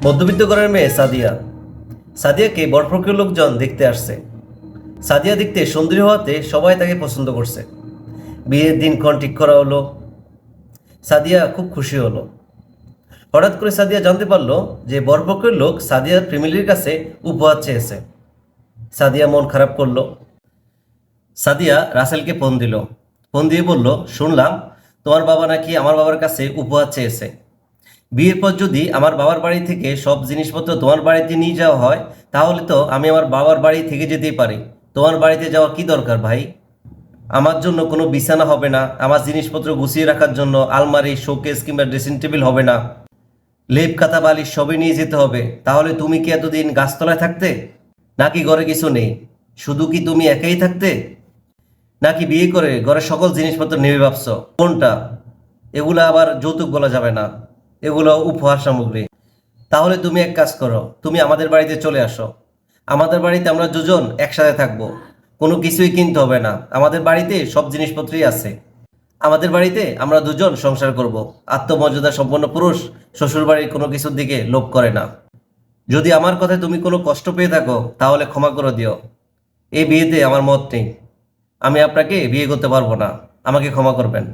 মধ্যবিত্ত ঘরের মেয়ে সাদিয়া। সাদিয়াকে বরপক্ষের লোকজন দেখতে আসছে। সাদিয়া দেখতে সুন্দরী হওয়াতে সবাই তাকে পছন্দ করছে। বিয়ের দিনক্ষণ ঠিক করা হলো। সাদিয়া খুব খুশি হলো। হঠাৎ করে সাদিয়া জানতে পারলো যে বরপক্ষের লোক সাদিয়ার ফ্যামিলির কাছে উপহার চেয়েছে। সাদিয়া মন খারাপ করলো। সাদিয়া রাসেলকে ফোন দিল। ফোন দিয়ে বলল, শুনলাম তোমার বাবা নাকি আমার বাবার কাছে উপহার চেয়েছে। বিয়ের পর যদি আমার বাবার বাড়ি থেকে সব জিনিসপত্র তোমার বাড়িতে নিয়ে যাওয়া হয়, তাহলে তো আমি আমার বাবার বাড়ি থেকে যেতেই পারি। তোমার বাড়িতে যাওয়া কি দরকার ভাই? আমার জন্য কোনো বিছানা হবে না, আমার জিনিসপত্র গুছিয়ে রাখার জন্য আলমারি, শোকেস কিংবা ড্রেসিং টেবিল হবে না, লেপ খাতা বালিশ সবই নিয়ে যেতে হবে। তাহলে তুমি কি এতদিন গাছতলায় থাকতে? নাকি ঘরে কিছু নেই? শুধু কি তুমি একাই থাকতে? নাকি বিয়ে করে ঘরের সকল জিনিসপত্র নেবে ভাবছো? কোনটা? এগুলো আবার যৌতুক বলা যাবে না, এগুলো উপহার সামগ্রী। তাহলে তুমি এক কাজ করো, তুমি আমাদের বাড়িতে চলে আসো। আমাদের বাড়িতে আমরা দুজন একসাথে থাকবো। কোনো কিছুই কিনতে হবে না, আমাদের বাড়িতে সব জিনিসপত্রই আছে। আমাদের বাড়িতে আমরা দুজন সংসার করব। আত্মমর্যাদা সম্পন্ন পুরুষ শ্বশুর বাড়ির কোনো কিছুর দিকে লোভ করে না। যদি আমার কথায় তুমি কোনো কষ্ট পেয়ে থাকো, তাহলে ক্ষমা করে দিও। এই বিয়েতে আমার মত নেই। আমি আপনাকে বিয়ে করতে পারবো না, আমাকে ক্ষমা করবেন।